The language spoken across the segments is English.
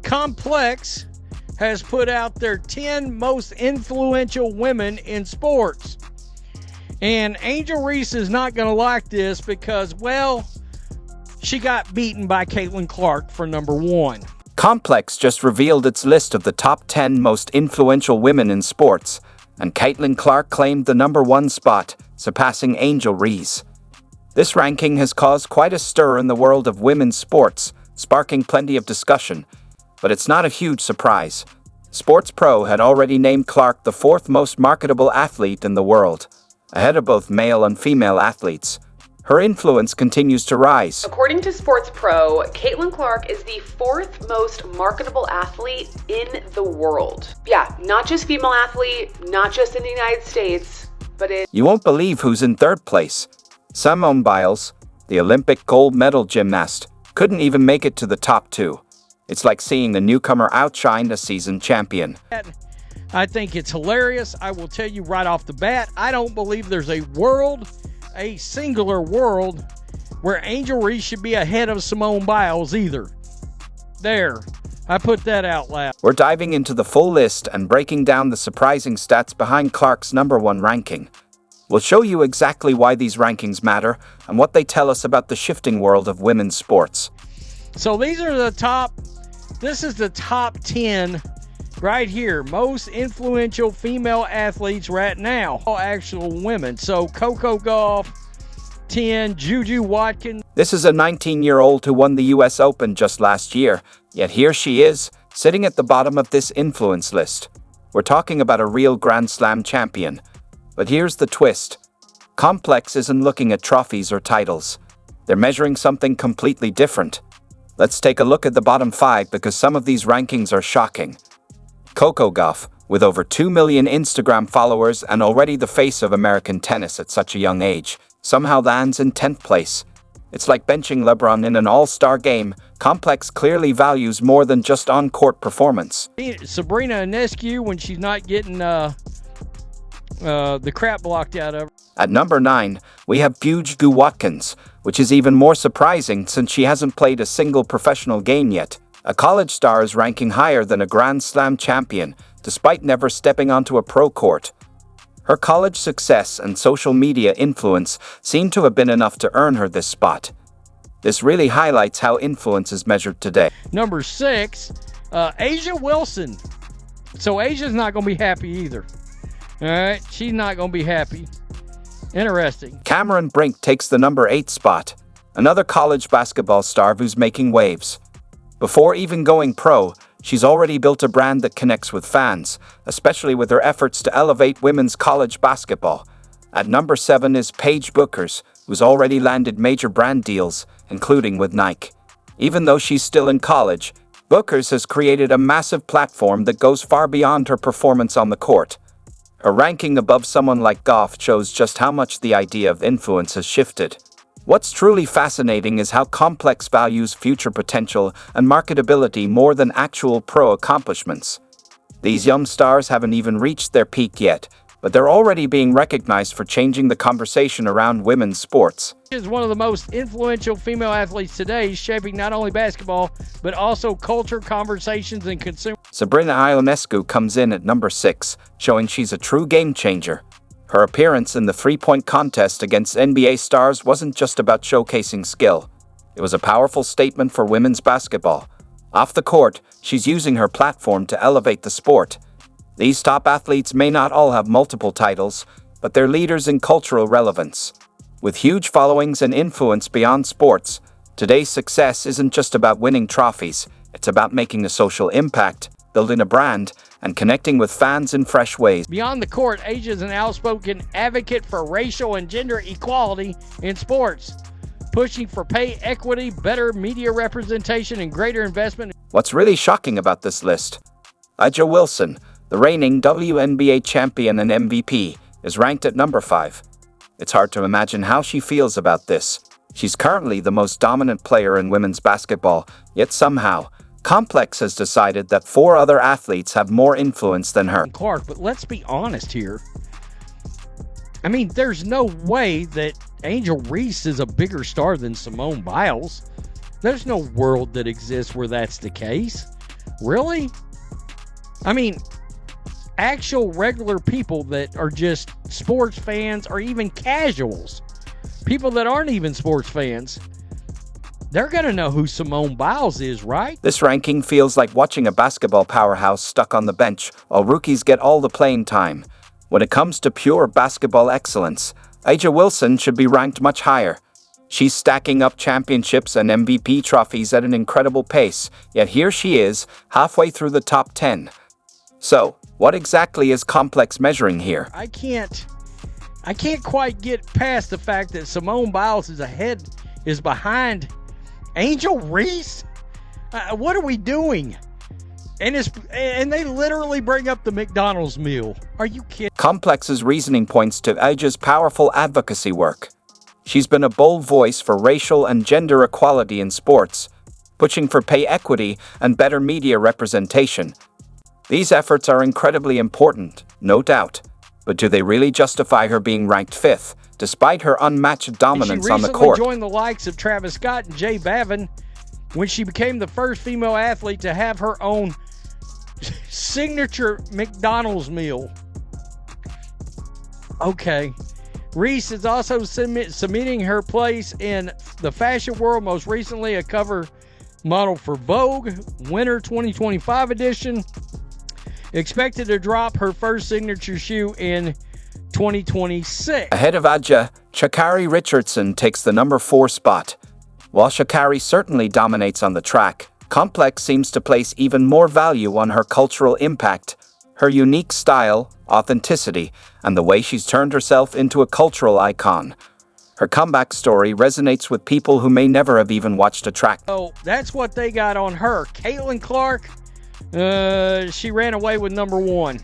Complex has put out their 10 most influential women in sports. And Angel Reese is not going to like this because, well, she got beaten by Caitlyn Clark for number 1. Complex just revealed its list of the top 10 most influential women in sports, and Caitlyn Clark claimed the number 1 spot, surpassing Angel Reese. This ranking has caused quite a stir in the world of women's sports, sparking plenty of discussion. But it's not a huge surprise. Sports Pro had already named Clark the 4th most marketable athlete in the world, ahead of both male and female athletes. Her influence continues to rise. According to Sports Pro, Caitlyn Clark is the 4th most marketable athlete in the world. Yeah, not just female athlete, not just in the United States, but in... You won't believe who's in 3rd place. Simone Biles, the Olympic gold medal gymnast, couldn't even make it to the top 2. It's like seeing the newcomer outshine a seasoned champion. I think it's hilarious. I will tell you right off the bat, I don't believe there's a singular world, where Angel Reese should be ahead of Simone Biles either. There, I put that out loud. We're diving into the full list and breaking down the surprising stats behind Clark's number 1 ranking. We'll show you exactly why these rankings matter and what they tell us about the shifting world of women's sports. So this is the top 10 right here, most influential female athletes right now, all actual women. So Coco Gauff, 10, Juju Watkins. This is a 19-year-old who won the US Open just last year, yet here she is, sitting at the bottom of this influence list. We're talking about a real Grand Slam champion. But here's the twist. Complex isn't looking at trophies or titles. They're measuring something completely different. Let's take a look at the bottom 5 because some of these rankings are shocking. Coco Gauff, with over 2 million Instagram followers and already the face of American tennis at such a young age, somehow lands in 10th place. It's like benching LeBron in an all-star game. Complex clearly values more than just on-court performance. Sabrina Ionescu, when she's not getting the crap blocked out of her. At number 9, we have Juju Watkins, which is even more surprising since she hasn't played a single professional game yet. A college star is ranking higher than a Grand Slam champion, despite never stepping onto a pro court. Her college success and social media influence seem to have been enough to earn her this spot. This really highlights how influence is measured today. Number 6, A'jaWilson. So Asia's not going to be happy either. All right, she's not going to be happy. Interesting. Cameron Brink takes the number 8 spot, another college basketball star who's making waves. Before even going pro, she's already built a brand that connects with fans, especially with her efforts to elevate women's college basketball. At number 7 is Paige Bueckers, who's already landed major brand deals, including with Nike. Even though she's still in college, Bueckers has created a massive platform that goes far beyond her performance on the court. Her ranking above someone like Gauff shows just how much the idea of influence has shifted. What's truly fascinating is how Complex values future potential and marketability more than actual pro accomplishments. These young stars haven't even reached their peak yet, but they're already being recognized for changing the conversation around women's sports. She is one of the most influential female athletes today, shaping not only basketball, but also culture, conversations, and consumer. Sabrina Ionescu comes in at number 6, showing she's a true game changer. Her appearance in the three-point contest against NBA stars wasn't just about showcasing skill. It was a powerful statement for women's basketball. Off the court, she's using her platform to elevate the sport. These top athletes may not all have multiple titles, but they're leaders in cultural relevance. With huge followings and influence beyond sports, today's success isn't just about winning trophies, it's about making a social impact, building a brand, and connecting with fans in fresh ways. Beyond the court, Asia is an outspoken advocate for racial and gender equality in sports, pushing for pay equity, better media representation, and greater investment. What's really shocking about this list? A'jaWilson, the reigning WNBA champion and MVP, is ranked at number 5. It's hard to imagine how she feels about this. She's currently the most dominant player in women's basketball, yet somehow, Complex has decided that 4 other athletes have more influence than her. Clark, but let's be honest here. I mean, there's no way that Angel Reese is a bigger star than Simone Biles. There's no world that exists where that's the case. Really? I mean, actual regular people that are just sports fans or even casuals, people that aren't even sports fans, they're going to know who Simone Biles is, right? This ranking feels like watching a basketball powerhouse stuck on the bench while rookies get all the playing time. When it comes to pure basketball excellence, A'jaWilson should be ranked much higher. She's stacking up championships and MVP trophies at an incredible pace, yet here she is, halfway through the top 10. So, what exactly is complex measuring here? I can't quite get past the fact that Simone Biles is behind Angel Reese. What are we doing? And they literally bring up the McDonald's meal. Are you kidding? Complex's reasoning points to Aja's powerful advocacy work. She's been a bold voice for racial and gender equality in sports, pushing for pay equity and better media representation. These efforts are incredibly important, no doubt, but do they really justify her being ranked 5th, despite her unmatched dominance on the court? She recently joined the likes of Travis Scott and Jay Bavin when she became the first female athlete to have her own signature McDonald's meal. Okay. Reese is also cementing her place in the fashion world, most recently a cover model for Vogue, Winter 2025 edition. Expected to drop her first signature shoe in 2026. Ahead of Aja, Sha'Carri Richardson takes the number 4 spot. While Sha'Carri certainly dominates on the track, Complex seems to place even more value on her cultural impact, her unique style, authenticity, and the way she's turned herself into a cultural icon. Her comeback story resonates with people who may never have even watched a track. Oh, that's what they got on her. Caitlyn Clark, she ran away with number 1.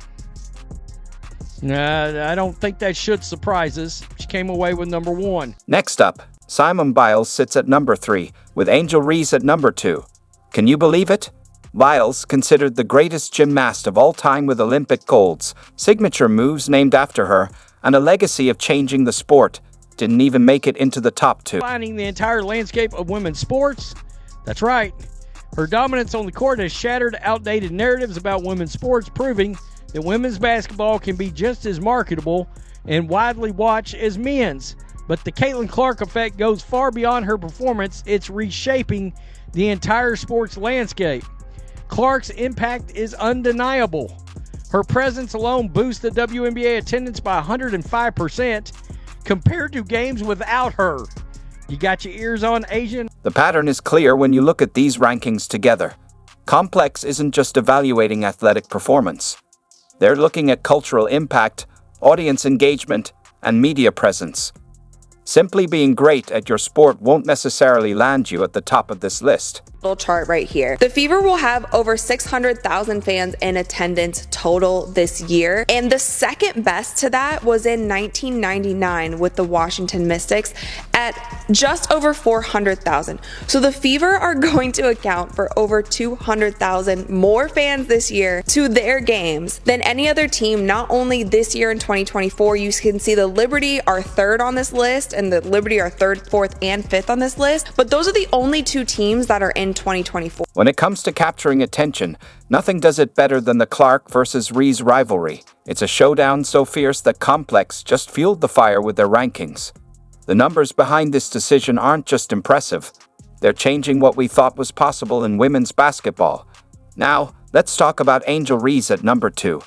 I don't think that should surprise us. She came away with number 1. Next up, Simone Biles sits at number 3, with Angel Reese at number 2. Can you believe it? Biles, considered the greatest gymnast of all time with Olympic golds, signature moves named after her, and a legacy of changing the sport, didn't even make it into the top 2. Defining the entire landscape of women's sports. That's right. Her dominance on the court has shattered outdated narratives about women's sports, proving that women's basketball can be just as marketable and widely watched as men's. But the Caitlyn Clark effect goes far beyond her performance. It's reshaping the entire sports landscape. Clark's impact is undeniable. Her presence alone boosts the WNBA attendance by 105% compared to games without her. You got your ears on, Asian? The pattern is clear when you look at these rankings together. Complex isn't just evaluating athletic performance. They're looking at cultural impact, audience engagement, and media presence. Simply being great at your sport won't necessarily land you at the top of this list. Little chart right here. The Fever will have over 600,000 fans in attendance total this year, and the second best to that was in 1999 with the Washington Mystics at just over 400,000. So the Fever are going to account for over 200,000 more fans this year to their games than any other team. Not only this year in 2024, you can see the Liberty are 3rd on this list and the Liberty are 3rd, 4th, and 5th on this list, but those are the only 2 teams that are in 2024. When it comes to capturing attention, nothing does it better than the Clark versus Reese rivalry. It's a showdown so fierce that Complex just fueled the fire with their rankings. The numbers behind this decision aren't just impressive. They're changing what we thought was possible in women's basketball. Now, let's talk about Angel Reese at number 2.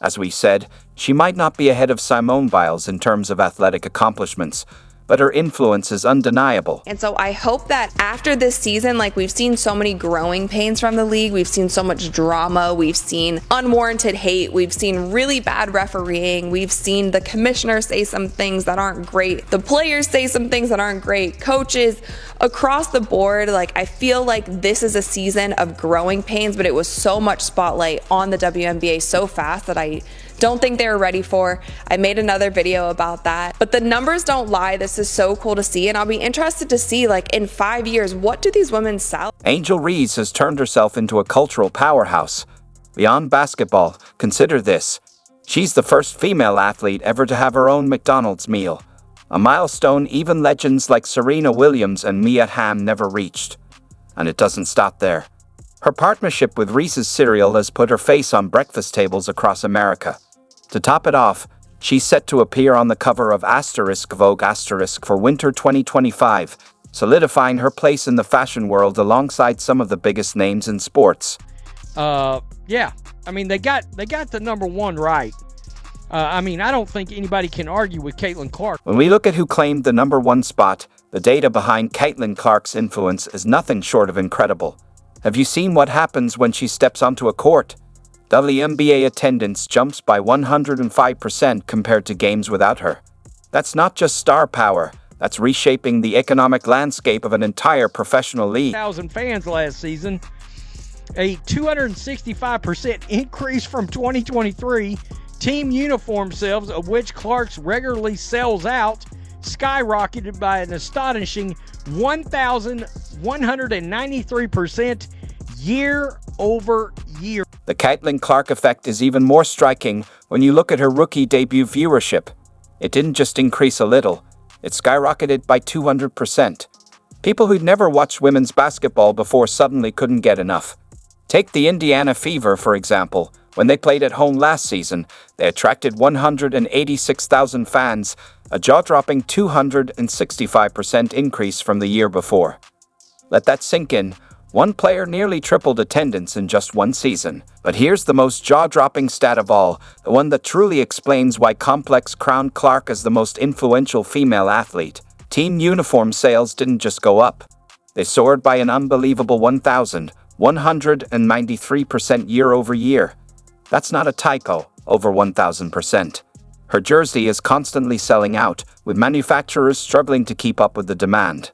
As we said, she might not be ahead of Simone Biles in terms of athletic accomplishments, but her influence is undeniable. And so I hope that after this season, like we've seen so many growing pains from the league, we've seen so much drama, we've seen unwarranted hate, we've seen really bad refereeing, we've seen the commissioner say some things that aren't great, the players say some things that aren't great, coaches across the board. Like, I feel like this is a season of growing pains, but it was so much spotlight on the WNBA so fast that I don't think they were ready for. I made another video about that, but the numbers don't lie. This is so cool to see, and I'll be interested to see, like, in 5 years, what do these women sell? Angel Reese has turned herself into a cultural powerhouse. Beyond basketball, consider this. She's the first female athlete ever to have her own McDonald's meal, a milestone even legends like Serena Williams and Mia Hamm never reached. And it doesn't stop there. Her partnership with Reese's cereal has put her face on breakfast tables across America. To top it off, she's set to appear on the cover of Vogue for winter 2025, solidifying her place in the fashion world alongside some of the biggest names in sports. Yeah. I mean, they got the number one right. I don't think anybody can argue with Caitlyn Clark. When we look at who claimed the number one spot, the data behind Caitlyn Clark's influence is nothing short of incredible. Have you seen what happens when she steps onto a court? WNBA attendance jumps by 105% compared to games without her. That's not just star power, that's reshaping the economic landscape of an entire professional league. 1,000 fans last season, a 265% increase from 2023. Team uniform sales, of which Clark's regularly sells out, skyrocketed by an astonishing 1,193% year over year. The Caitlyn Clark effect is even more striking when you look at her rookie debut viewership. It didn't just increase a little, it skyrocketed by 200%. People who'd never watched women's basketball before suddenly couldn't get enough. Take the Indiana Fever, for example. When they played at home last season, they attracted 186,000 fans, a jaw-dropping 265% increase from the year before. Let that sink in. One player nearly tripled attendance in just one season. But here's the most jaw-dropping stat of all, the one that truly explains why Complex crowned Clark as the most influential female athlete. Team uniform sales didn't just go up. They soared by an unbelievable 1,193% year over year. That's not a typo, over 1,000%. Her jersey is constantly selling out, with manufacturers struggling to keep up with the demand.